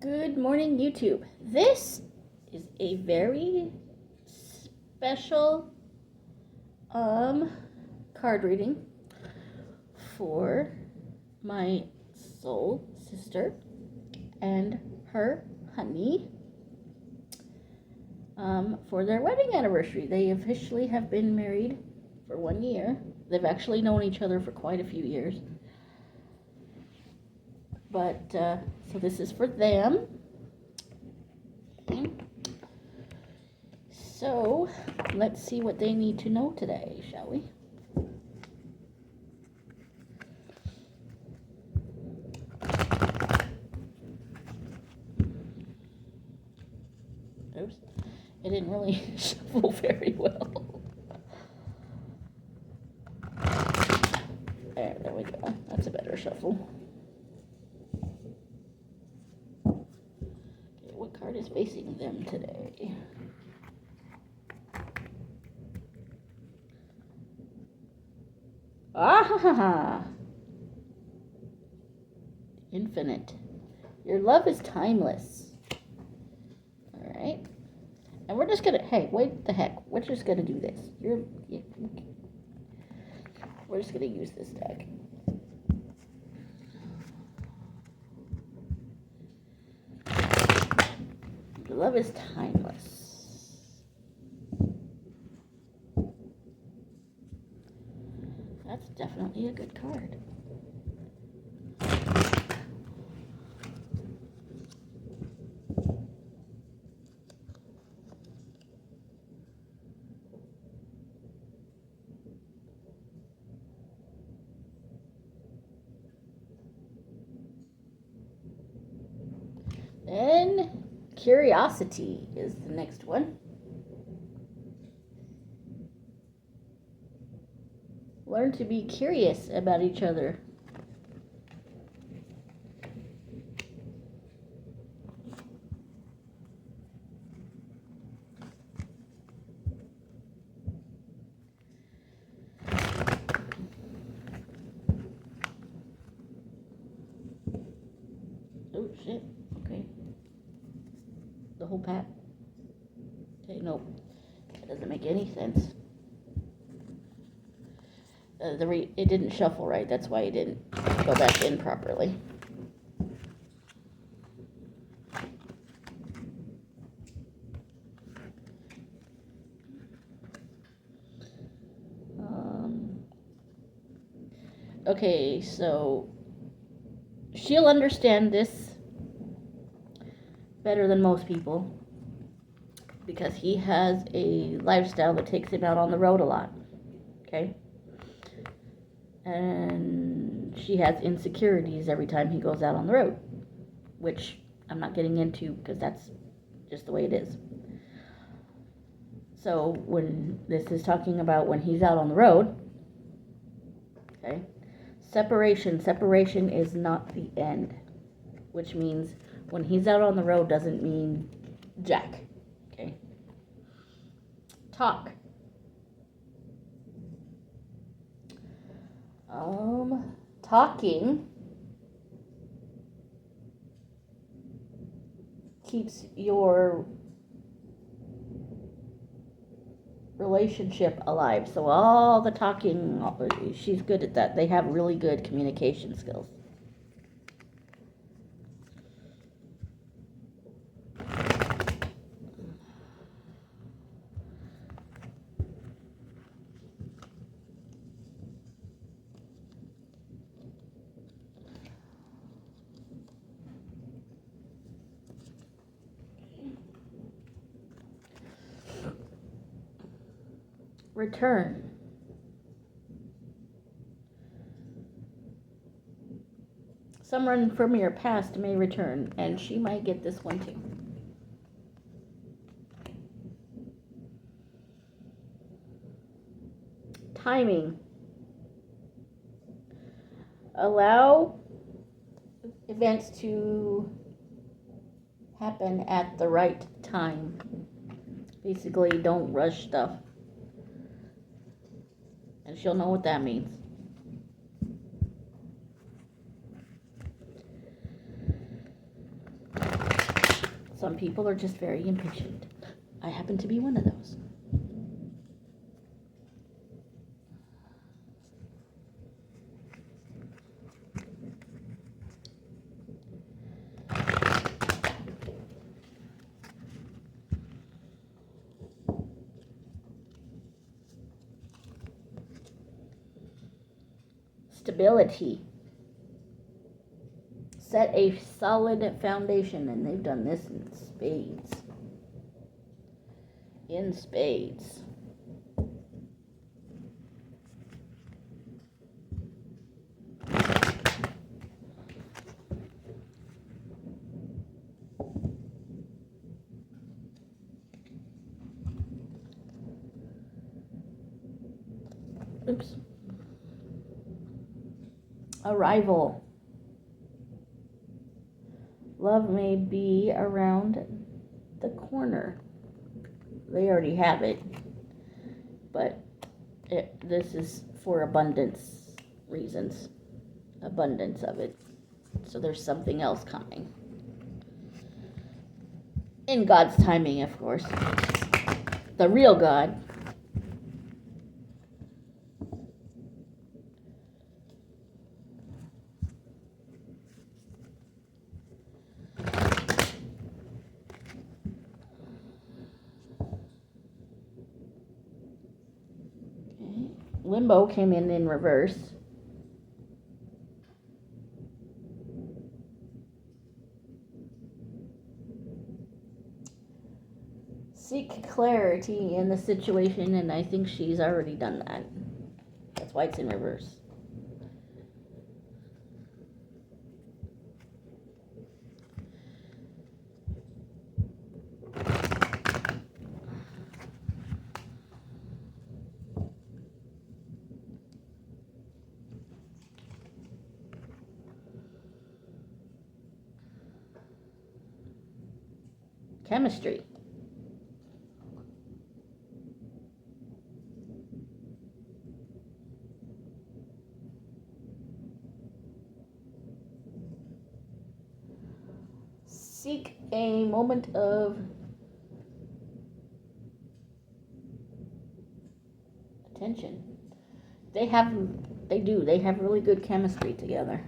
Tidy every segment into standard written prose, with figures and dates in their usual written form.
Good morning, YouTube. This is a very special card reading for my soul sister and her honey for their wedding anniversary. They officially have been married for 1 year. They've actually known each other for quite a few years. But, so this is for them. Okay. So, let's see what they need to know today, shall we? Oops. It didn't really shuffle very well. There we go. That's a better shuffle. What card is facing them today? Ah! Infinite. Your love is timeless. Alright. And we're just gonna, hey, wait the heck. We're just gonna do this. We're just gonna use this deck. Your love is timeless. That's definitely a good card. Then curiosity is the next one. Learn to be curious about each other. Oh shit, okay. The whole pack. Okay, nope. That doesn't make any sense. It didn't shuffle right, that's why it didn't go back in properly. Okay, so she'll understand this better than most people because he has a lifestyle that takes him out on the road a lot, okay? And she has insecurities every time he goes out on the road, which I'm not getting into because that's just the way it is. So when this is talking about when he's out on the road, okay, separation is not the end, which means when he's out on the road doesn't mean jack, okay? Talk. Talking keeps your relationship alive. So all the talking, she's good at that. They have really good communication skills. Return. Someone from your past may return, and she might get this one too. Timing. Allow events to happen at the right time. Basically, don't rush stuff. And she'll know what that means. Some people are just very impatient. I happen to be one of those. Stability. Set a solid foundation, and they've done this in spades. In spades. Oops. Arrival. Love may be around the corner. They already have it, but this is for abundance reasons. Abundance of it. So there's something else coming. In God's timing, of course. The real God. Limbo came in reverse. Seek clarity in the situation, and I think she's already done that. That's why it's in reverse. Chemistry. Seek a moment of attention. They have really good chemistry together.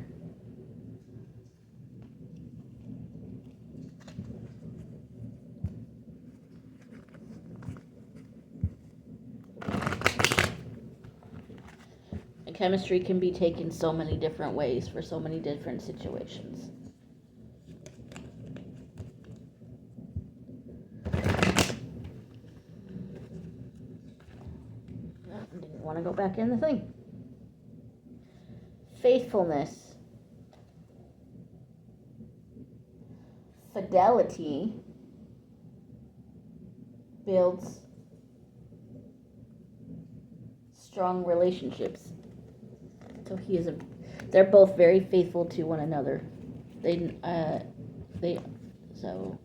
And chemistry can be taken so many different ways for so many different situations. Didn't want to go back in the thing. Faithfulness. Fidelity builds strong relationships. So they're both very faithful to one another. So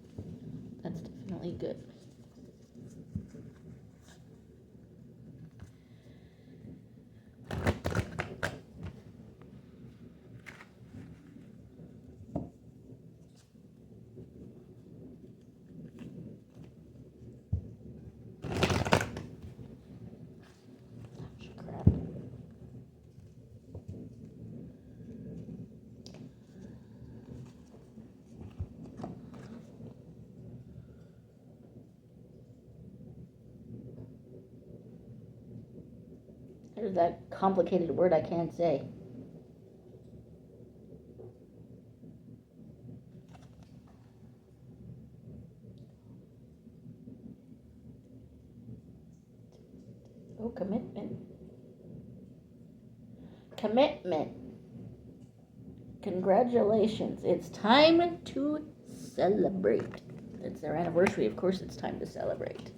that's definitely good. There's that complicated word I can't say. Oh, commitment. Commitment. Congratulations. It's time to celebrate. It's their anniversary. Of course, it's time to celebrate.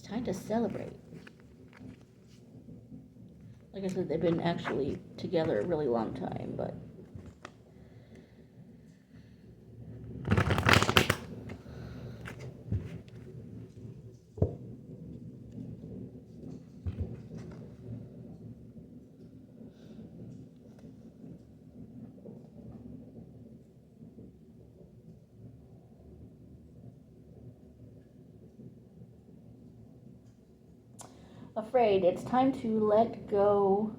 Time to celebrate. Like I said, they've been actually together a really long time, but afraid, it's time to let go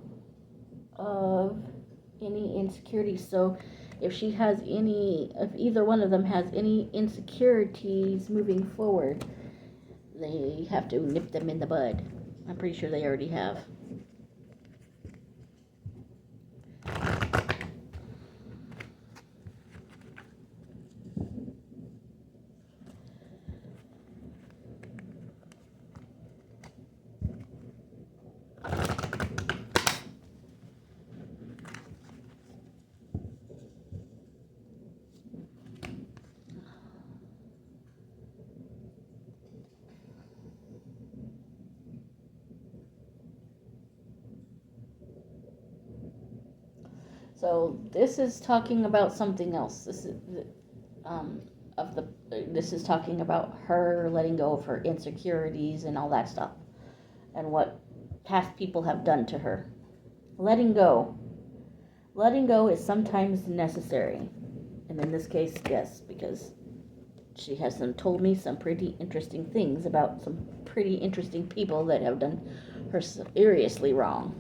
of any insecurities. So if either one of them has any insecurities moving forward, they have to nip them in the bud. I'm pretty sure they already have. So this is talking about something else. This is talking about her letting go of her insecurities and all that stuff, and what past people have done to her. Letting go is sometimes necessary, and in this case, yes, because she has told me some pretty interesting things about some pretty interesting people that have done her seriously wrong.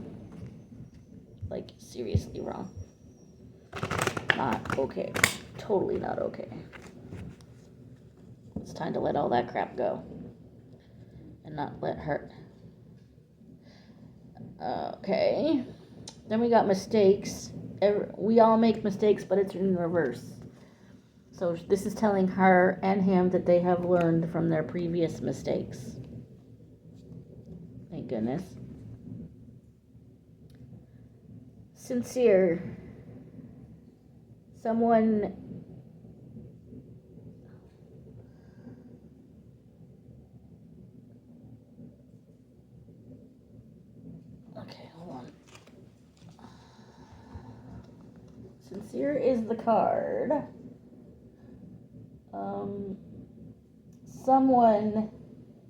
Like, seriously wrong. Not okay. Totally not okay. It's time to let all that crap go. And not let her. Okay. Then we got mistakes. We all make mistakes, but it's in reverse. So this is telling her and him that they have learned from their previous mistakes. Thank goodness. Sincere. Someone okay, hold on. Sincere is the card. Someone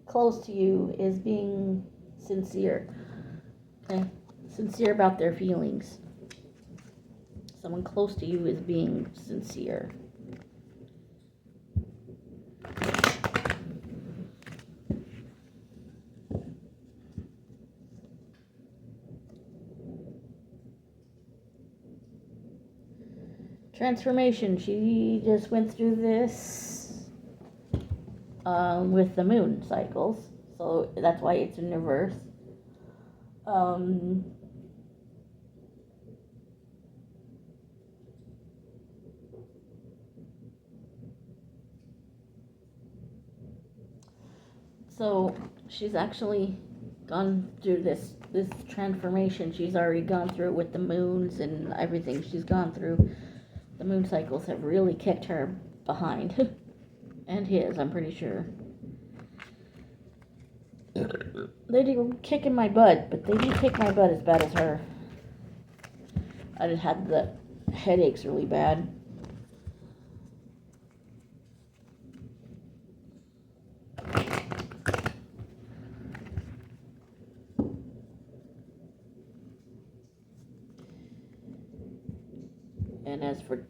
close to you is being sincere. Okay? Sincere about their feelings. Someone close to you is being sincere. Transformation. She just went through this with the moon cycles. So that's why it's in reverse. So she's actually gone through this transformation. She's already gone through it with the moons and everything she's gone through. The moon cycles have really kicked her behind. And his, I'm pretty sure. They didn't kick in my butt, but they didn't kick my butt as bad as her. I just had the headaches really bad. And as for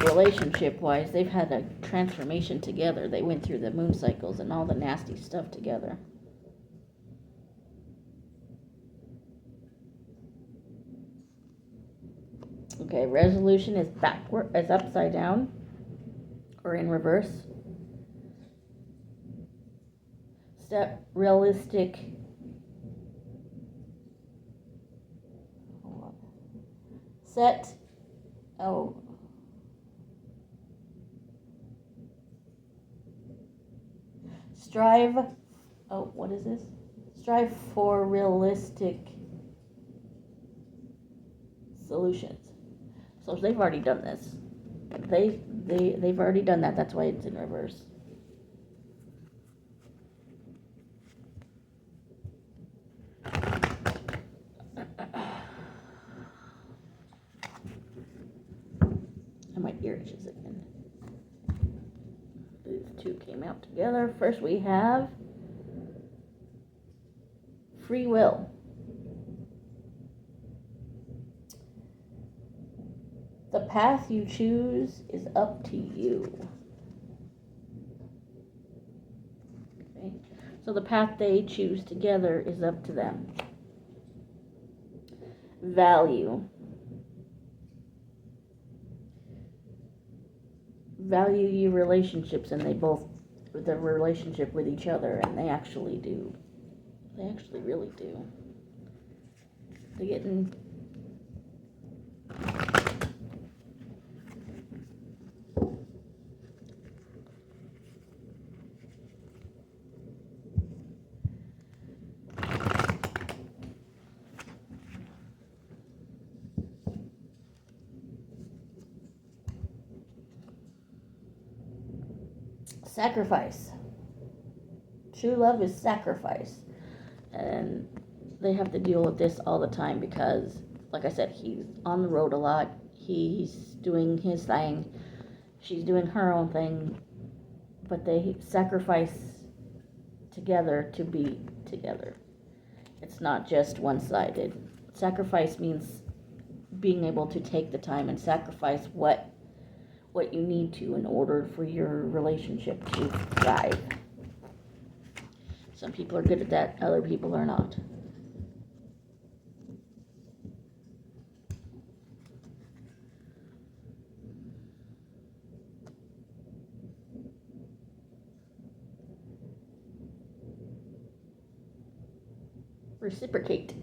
relationship-wise, they've had a transformation together. They went through the moon cycles and all the nasty stuff together. Okay, resolution is backward, is upside down, or in reverse. Step realistic. Set. Oh. Strive. Oh, what is this? Strive for realistic solutions. So they've already done this. They've already done that. That's why it's in reverse. And my ear itches again. These two came out together. First we have free will. The path you choose is up to you. Okay. So the path they choose together is up to them. Value your relationships, and the relationship with each other, and they actually do. They actually really do. They're getting sacrifice. True love is sacrifice. And they have to deal with this all the time because, like I said, he's on the road a lot. He's doing his thing. She's doing her own thing. But they sacrifice together to be together. It's not just one-sided. Sacrifice means being able to take the time and sacrifice what you need to in order for your relationship to thrive. Some people are good at that, other people are not. Reciprocate.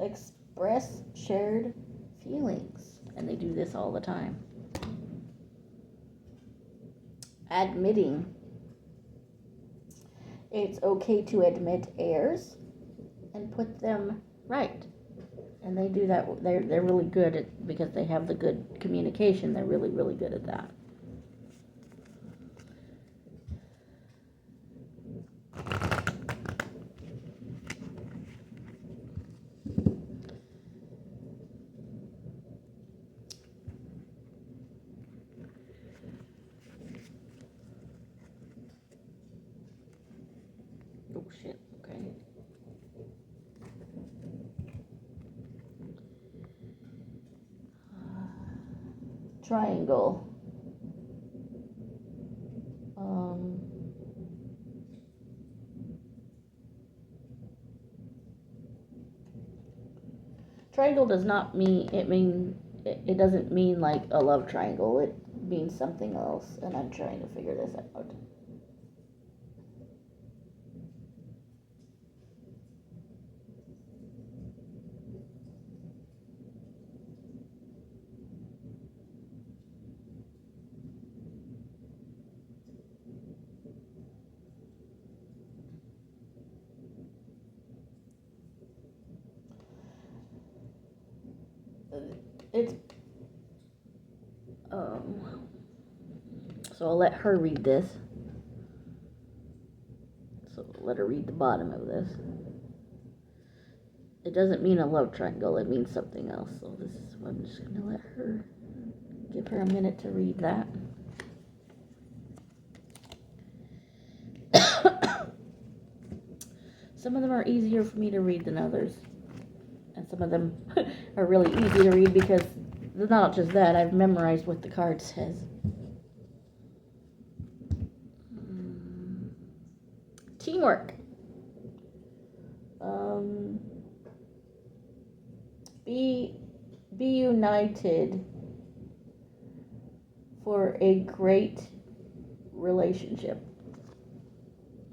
Express shared feelings, and they do this all the time. Admitting. It's okay to admit errors and put them right. And they do that. They're really good at, because they have the good communication, they're really, really good at that. Oh shit, okay. Triangle. Triangle does not mean, it doesn't mean like a love triangle. It means something else, and I'm trying to figure this out. It's so I'll let her read this. So let her read the bottom of this. It doesn't mean a love triangle, it means something else. So this is, I'm just gonna let her, give her a minute to read that. Some of them are easier for me to read than others. And some of them are really easy to read because, not just that, I've memorized what the card says. Teamwork. Be united for a great relationship.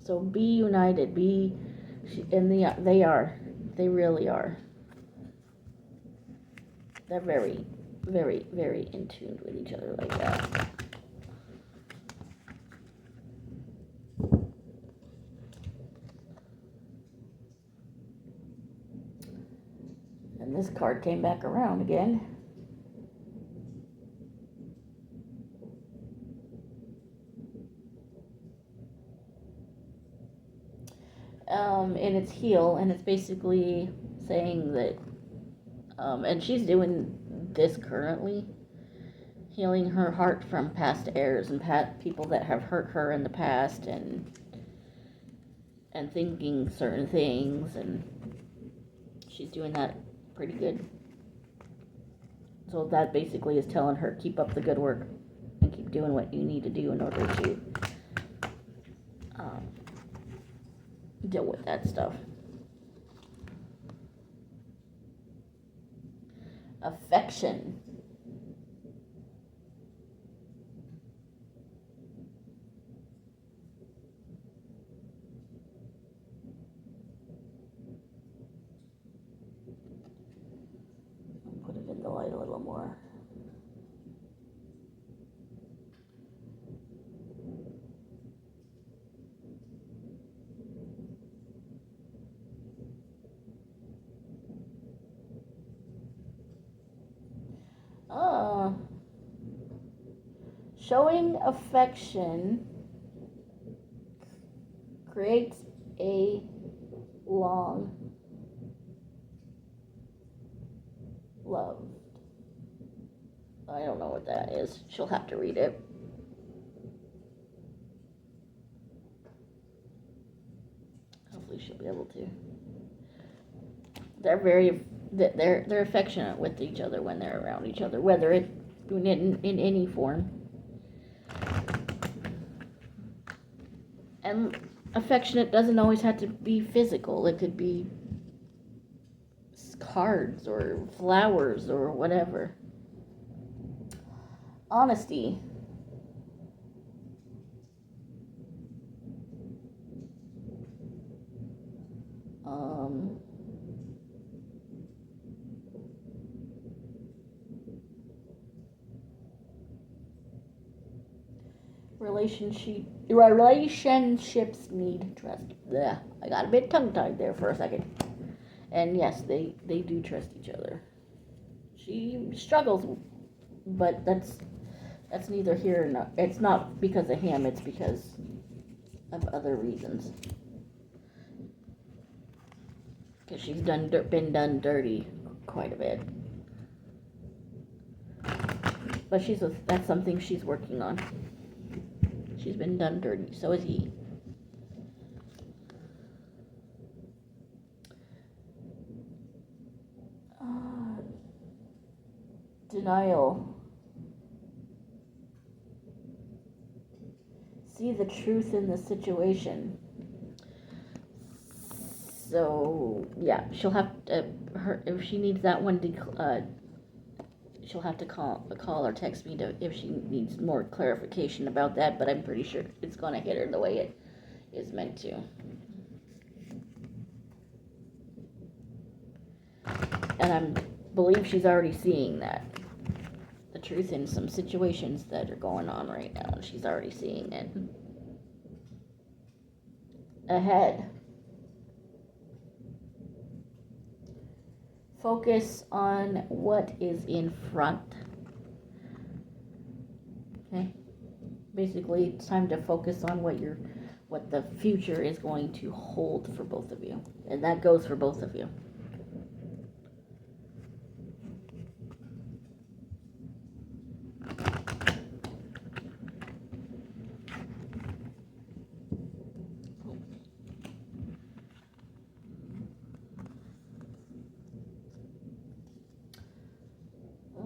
So be united. They are. They really are. They're very, very, very in tune with each other like that. And this card came back around again. And it's heal, and it's basically saying that, and she's doing this currently. healing her heart from past errors and people that have hurt her in the past, and thinking certain things, and she's doing that pretty good. So that basically is telling her, keep up the good work and keep doing what you need to do in order to deal with that stuff. Affection. I'll put it in the light a little more. Showing affection creates a long loved. I don't know what that is. She'll have to read it. Hopefully she'll be able to. They're affectionate with each other when they're around each other, whether it in any form. And affectionate doesn't always have to be physical. It could be cards or flowers or whatever. Honesty. Relationships need trust. Blech. I got a bit tongue-tied there for a second. And yes, they do trust each other. She struggles, but that's neither here nor there. It's not because of him, it's because of other reasons. Because she's been done dirty quite a bit. But that's something she's working on. She's been done dirty, so is he. Denial. See the truth in the situation. So yeah, she'll have to. If she needs that one, she'll have to call or text me if she needs more clarification about that. But I'm pretty sure it's gonna hit her the way it is meant to. And I believe she's already seeing that. The truth in some situations that are going on right now, and she's already seeing it. Ahead. Focus on what is in front. Okay? Basically, it's time to focus on what the future is going to hold for both of you. And that goes for both of you.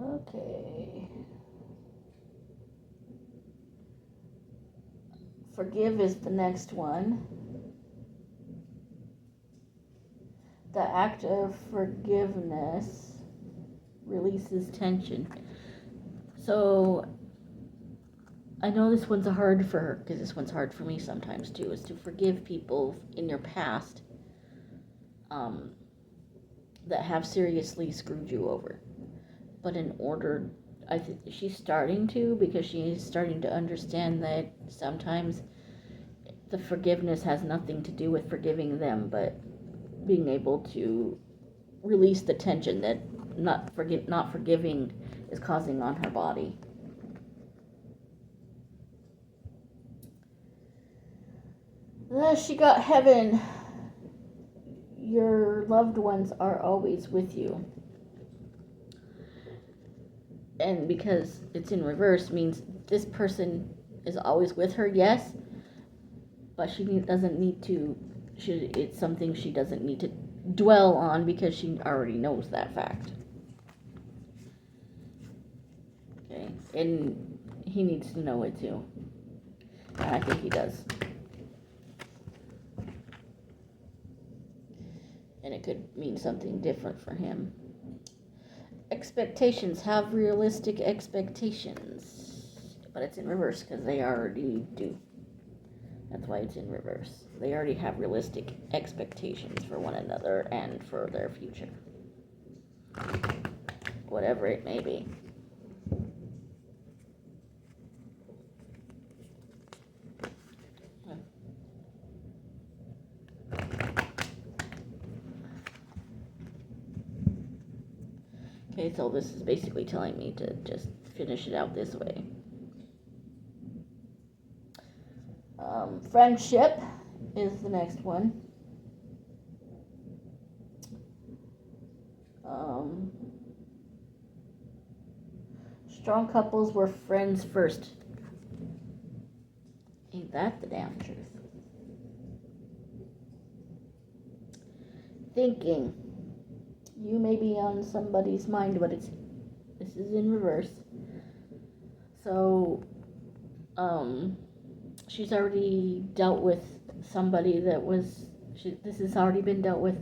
Okay. Forgive is the next one. The act of forgiveness releases tension. So I know this one's hard for her, because this one's hard for me sometimes too, is to forgive people in your past that have seriously screwed you over. But in order, I think she's starting to, because she's starting to understand that sometimes the forgiveness has nothing to do with forgiving them, but being able to release the tension that not forgiving is causing on her body. She got heaven. Your loved ones are always with you. And because it's in reverse means this person is always with her, yes, but she doesn't need to, it's something she doesn't need to dwell on because she already knows that fact. Okay, and he needs to know it too. And I think he does. And it could mean something different for him. Expectations. Have realistic expectations. But it's in reverse because they already do. That's why it's in reverse. They already have realistic expectations for one another and for their future. Whatever it may be. Okay, so this is basically telling me to just finish it out this way. Friendship is the next one. Strong couples were friends first. Ain't that the damn truth? Thinking. You may be on somebody's mind, but this is in reverse. So, she's already dealt with somebody that was, this has already been dealt with,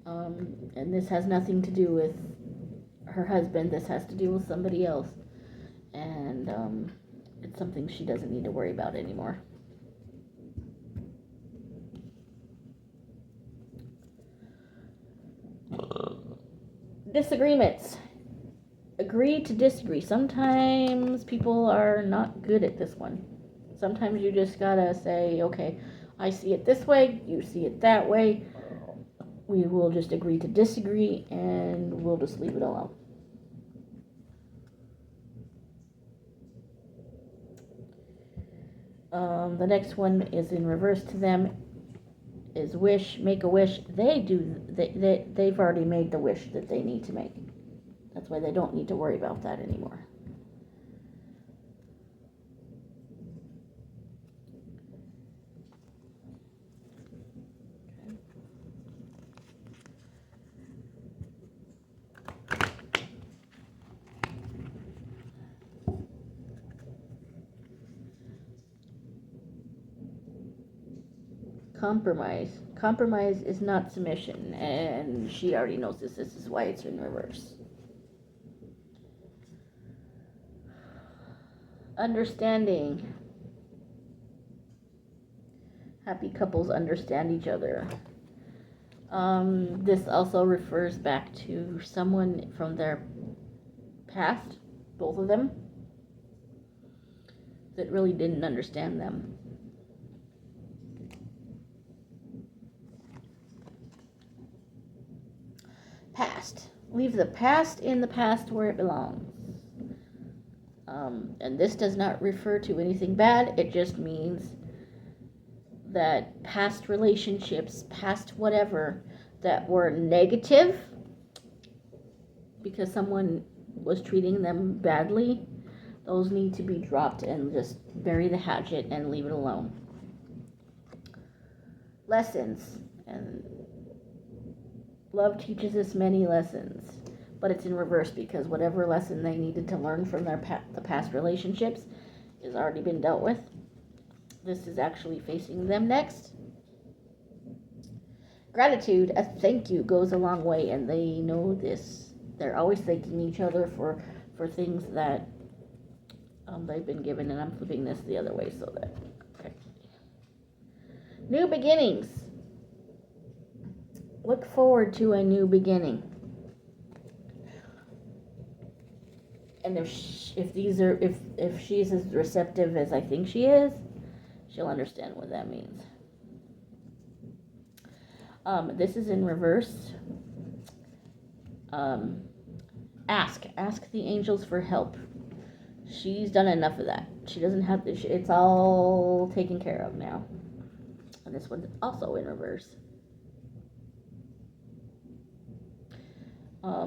and this has nothing to do with her husband. This has to do with somebody else, and it's something she doesn't need to worry about anymore. Disagreements. Agree to disagree. Sometimes people are not good at this one. Sometimes you just gotta say, okay, I see it this way, you see it that way. We will just agree to disagree and we'll just leave it alone. The next one is in reverse to them. Is wish, make a wish. They've already made the wish that they need to make. That's why they don't need to worry about that anymore. Compromise. Compromise is not submission, and she already knows this. This is why it's in reverse. Understanding. Happy couples understand each other. This also refers back to someone from their past, both of them, that really didn't understand them. Past. Leave the past in the past where it belongs. And this does not refer to anything bad. It just means that past relationships, past whatever, that were negative because someone was treating them badly, those need to be dropped and just bury the hatchet and leave it alone. Lessons. And love teaches us many lessons, but it's in reverse because whatever lesson they needed to learn from the past relationships has already been dealt with. This is actually facing them next. Gratitude, a thank you goes a long way, and they know this. They're always thanking each other for things that they've been given, and I'm flipping this the other way so that, okay. New beginnings. Look forward to a new beginning. And if she's as receptive as I think she is, she'll understand what that means. This is in reverse. Ask the angels for help. She's done enough of that. She doesn't have to. It's all taken care of now. And this one's also in reverse.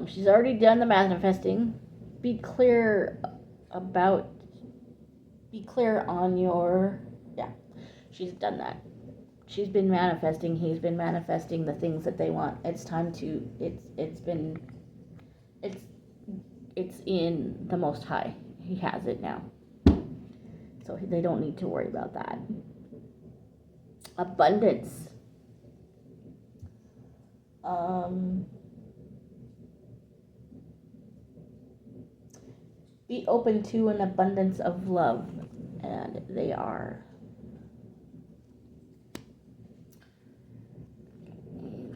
She's already done the manifesting. be clear on your, yeah, she's done that. She's been manifesting, he's been manifesting the things that they want. It's time to, it's in the Most High. He has it now. So they don't need to worry about that. Abundance. Be open to an abundance of love. And they are.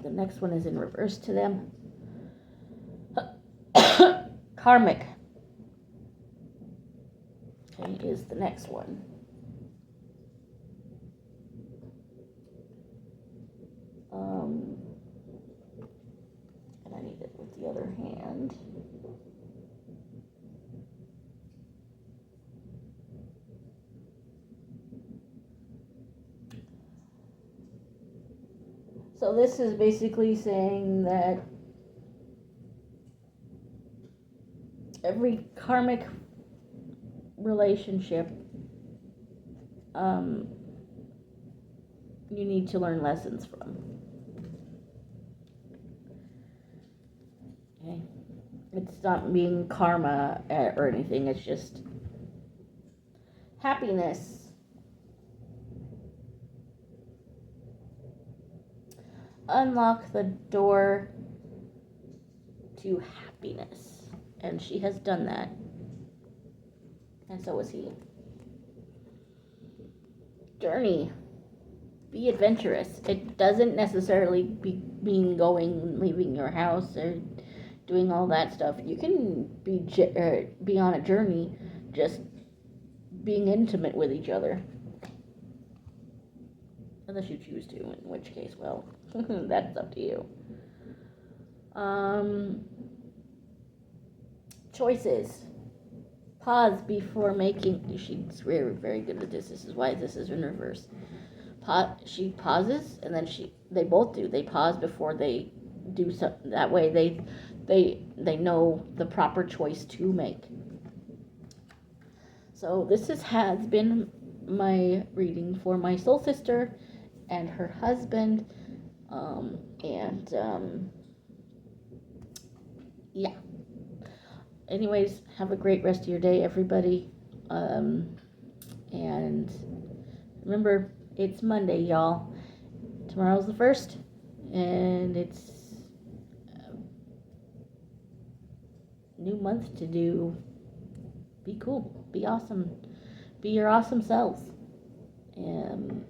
The next one is in reverse to them. Karmic. Okay, is the next one. And I need it with the other hand. So this is basically saying that every karmic relationship, you need to learn lessons from. Okay? It's not being karma or anything, it's just happiness. Unlock the door to happiness. And she has done that. And so is he. Journey. Be adventurous. It doesn't necessarily mean leaving your house or doing all that stuff. You can be on a journey, just being intimate with each other. Unless you choose to, in which case, well, that's up to you. Choices. Pause before making. She's very, very good at this. This is why this is in reverse. She pauses, and then they both do. They pause before they do something. That way, they know the proper choice to make. So this has been my reading for my soul sister and her husband, yeah. Anyways, have a great rest of your day, everybody, and remember, it's Monday, y'all. Tomorrow's the 1st, and it's a new month to do. Be cool, be awesome, be your awesome selves, and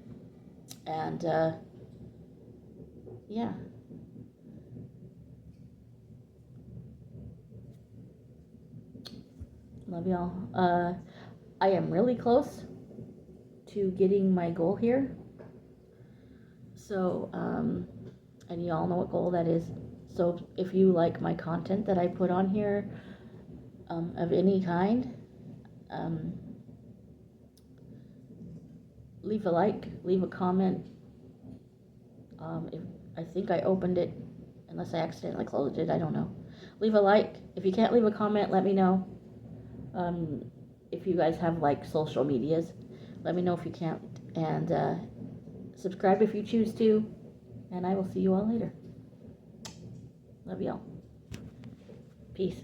yeah. Love y'all. I am really close to getting my goal here. So, and y'all know what goal that is. So if you like my content that I put on here, of any kind, leave a like, leave a comment. If I think I opened it, unless I accidentally closed it, I don't know. Leave a like. If you can't leave a comment, let me know. If you guys have like social medias, let me know if you can't. And subscribe if you choose to. And I will see you all later. Love y'all. Peace.